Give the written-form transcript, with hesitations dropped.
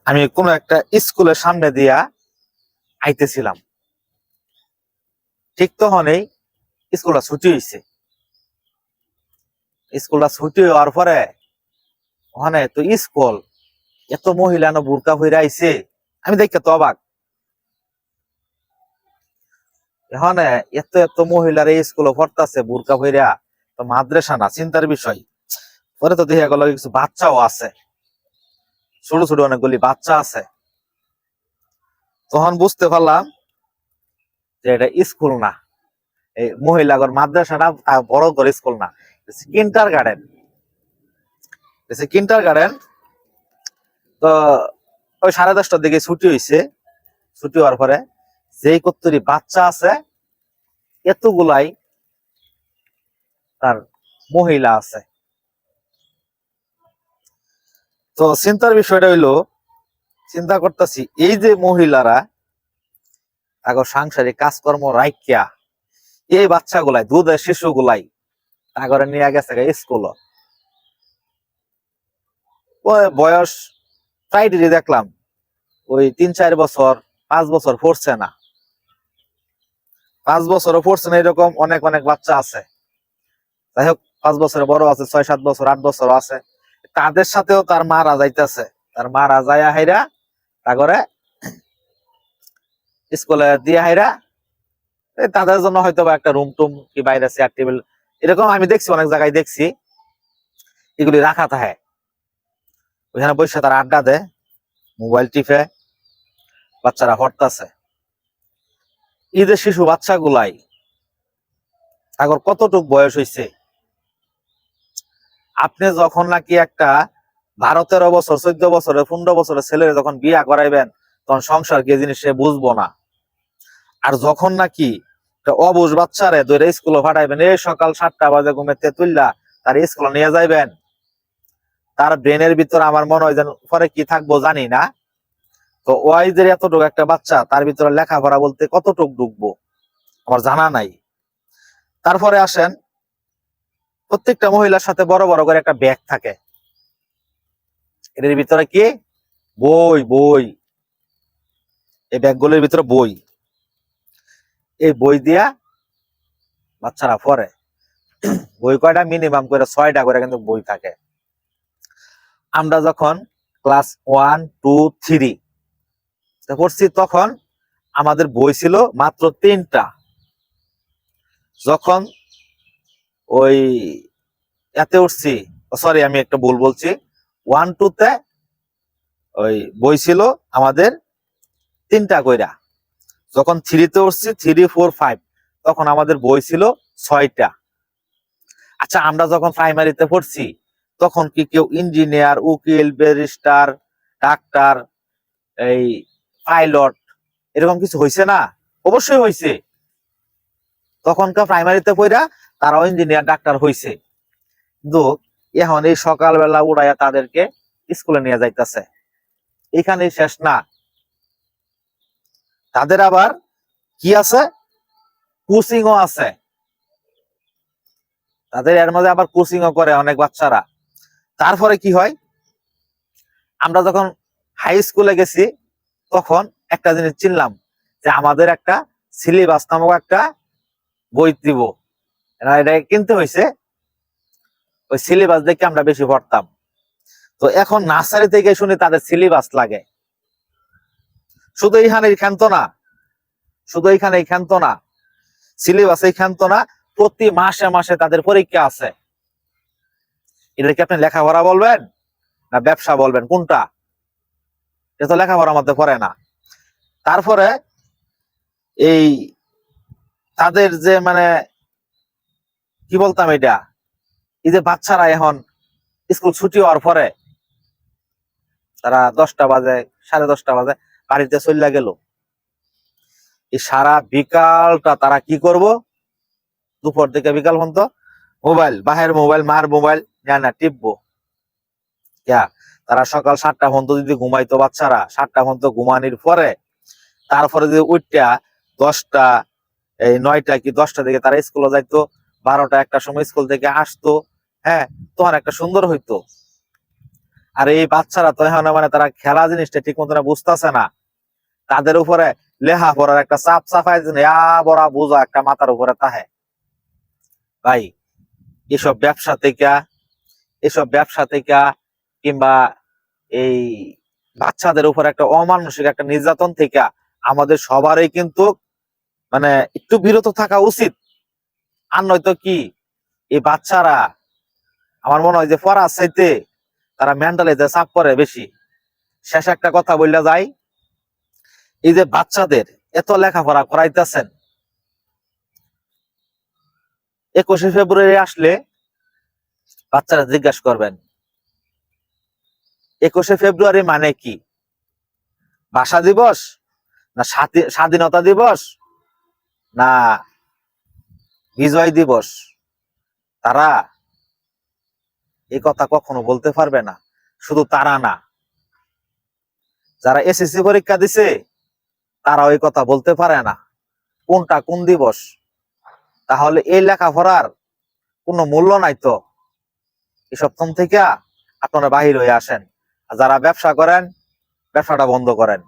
আমি কোনো একটা স্কুলের সামনে দিয়া আইতেছিলাম, ঠিক তখনই স্কুলটা ছুটি হয়েছে। স্কুলটা ছুটি হওয়ার পরে ওখানে তো স্কুল, এত মহিলা না বুরকা হইরা আইছে, আমি দেখতে তো অবাক। এখানে এত এত মহিলার এই স্কুলে পড়তেছে বুরকা হইরা, তো মাদ্রাসা না, চিন্তার বিষয়। পরে তো দেখা গেল কিছু বাচ্চাও আছে, ছোট ছোট অনেকগুলি বাচ্চা আছে। তখন বুঝতে পারলাম যে এটা স্কুল না, এই মহিলাগর মাদ্রাসাটা বড় করে স্কুল না, কিন্টার গার্ডেন। Kinder garden. তো ওই 10:30টার দিকে ছুটি হয়েছে। ছুটি হওয়ার পরে যেই কত্তরি বাচ্চা আছে এতগুলাই তার মহিলা আছে। তো চিন্তার বিষয়টা হইলো, চিন্তা করতেছি এই যে মহিলারা তাগর সাংসারিক কাজকর্ম রাইখিয়া এই বাচ্চাগুলাই, দুধের শিশুগুলাই তাগরে নিয়ে গেছে স্কুল। বয়স প্রায় দেখলাম ওই 3-4 বছর, 5 বছর পড়ছে না, 5 বছরও পড়ছে না, এরকম অনেক অনেক বাচ্চা আছে। যাই হোক, 5 বছরের বড় আছে, 6-7 বছর, 8 বছর আছে। তাদের সাথেও তার মারা যাইতেছে, তার মারা যায় হাইরা তাগরে স্কুলে দিয়ে হাইরা। তাদের জন্য হয়তো বা একটা রুম টুম কি বাইরে চেয়ার টেবিল এরকম আমি দেখছি, অনেক জায়গায় দেখছি এগুলি রাখা থাকে। ওইখানে বসে তারা আড্ডা দেয়, মোবাইল টিপে, বাচ্চারা পড়তেছে। ঈদের শিশু বাচ্চা গুলাই তাগর কতটুক বয়স হয়েছে। আপনি যখন নাকি একটা 12-13 বছর, 14 বছরের, 15 বছরের ছেলের যখন বিয়া করাইবেন, তখন সংসার কি জিনিস সে বুঝবো না। আর যখন নাকি অবুঝ বাচ্চারে ধরে স্কুলে পাঠাইবেন, এই সকাল 7টা বাজে ঘুমেতে তুললা তার স্কুলে নিয়ে যাইবেন, তার ব্রেনের ভিতরে আমার মনে হয় যেন পরে কি থাকবো জানি না। তো ওই যে এতটুকু একটা বাচ্চা, তার ভিতরে লেখাপড়া বলতে কতটুক ঢুকবো আমার জানা নাই। তারপরে আসেন, প্রত্যেকটা মহিলার সাথে বড় বড় করে একটা ব্যাগ থাকে, এর ভিতরে কি বই বই, এই ব্যাগগুলোর ভিতরে বই, এই বই দিয়া বাচ্চারা পড়ে। বই কয়টা, মিনিমাম করে 6টা করে কিন্তু বই থাকে। আমরা যখন ক্লাস 1, 2, 3 পড়ছি তখন আমাদের বই ছিল মাত্র 3টা। যখন ওই এতে উঠছি, সরি আমি একটা ভুল বলছি, 1, 2 তে ওই বই ছিল আমাদের 3টা কইরা। যখন 3 তে উঠছি, 3, 4, 5, তখন আমাদের বই ছিল 6টা। আচ্ছা, আমরা যখন প্রাইমারিতে পড়ছি তখন কি কেউ ইঞ্জিনিয়ার, উকিল, ব্যারিস্টার, ডাক্তার, এই পাইলট এরকম কিছু হয়েছে না? অবশ্যই হয়েছে। তখনকার প্রাইমারিতে পড়া তারাও ইঞ্জিনিয়ার, ডাক্তার হয়েছে। কিন্তু এখন এই সকালবেলা উড়াইয়া তাদেরকে স্কুলে নিয়ে যাইতেছে। এখানে শেষ না, তাদের আবার কি আছে, কোচিংও আছে। তাদের এর মধ্যে আবার কোচিংও করে অনেক বাচ্চারা। তারপরে কি হয়, আমরা যখন হাই স্কুলে গেছি তখন একটা জিনিস চিনলাম যে আমাদের একটা সিলেবাস নামক একটা বই দিব, এটা কিনতে হয়েছে। ওই সিলেবাস দেখে আমরা বেশি পড়তাম। তো এখন নার্সারি থেকে শুনি তাদের সিলেবাস লাগে। শুধু এইখানে ক্ষান্ত না, শুধু এইখানে ক্ষান্ত না, সিলেবাস এই ক্ষান্ত না, প্রতি মাসে মাসে তাদের পরীক্ষা আছে। এটাকে আপনি লেখাপড়া বলবেন না ব্যবসা বলবেন, কোনটা? এটা তো লেখাপড়ার মধ্যে পড়ে না। তারপরে এই তাদের যে মানে কি বলতাম এটা, এই যে বাচ্চারা এখন স্কুল ছুটি হওয়ার পরে তারা 10টা বাজে, 10:30 বাজে বাড়িতে চলে গেল। এই সারা বিকালটা তারা কি করব, দুপুর থেকে বিকাল পর্যন্ত মোবাইল, বাহির মোবাইল, মার মোবাইল না টিপবো। তারা সকাল 7টা পর্যন্ত যদি ঘুমাইতো বাচ্চারা, 7টা পর্যন্ত ঘুমানির পরে তারপরে যদি উঠটা 10টা, এই 9টা কি 10টা থেকে তারা স্কুলে যাইতো, 12টা 1টার সময় স্কুল থেকে আসতো। হ্যাঁ, তখন একটা সুন্দর হইতো। আর এই বাচ্চারা তো এখন মানে তারা খেলা জিনিসটা ঠিক মতো বুঝতেছে না, তাদের উপরে লেখাপড়ার একটা চাপ চাপাই বড় বোঝা একটা মাথার উপরে তাহে। ভাই এসব ব্যবসা থেকে কিংবা এই বাচ্চাদের উপর একটা অমানসিক একটা নির্যাতন থেকে আমাদের সবারই কিন্তু মানে একটু বিরত থাকা উচিত। আর নয়তো কি এই বাচ্চারা আমার মনে হয় যে পড়ার চাইতে তারা মেন্টালিতে চাপ করে বেশি। শেষ একটা কথা বললে যাই, এই যে বাচ্চাদের এত লেখাপড়া করাইতেছেন, 21শে ফেব্রুয়ারি আসলে বাচ্চারা জিজ্ঞাসা করবেন 21শে ফেব্রুয়ারি মানে কি? ভাষা দিবস, না স্বাধীনতা দিবস, না বিজয় দিবস? তারা এই কথা কখনো বলতে পারবে না। শুধু তারা না, যারা এসএসসি পরীক্ষা দিছে তারা ওই কথা বলতে পারে না কোনটা কোন দিবস। তাহলে এই লেখাপড়ার কোনো মূল্য নাই তো। এসব থেকে আপনারা বাহির হয়ে আসেন। আর যারা ব্যবসা করেন, ব্যবসাটা বন্ধ করেন।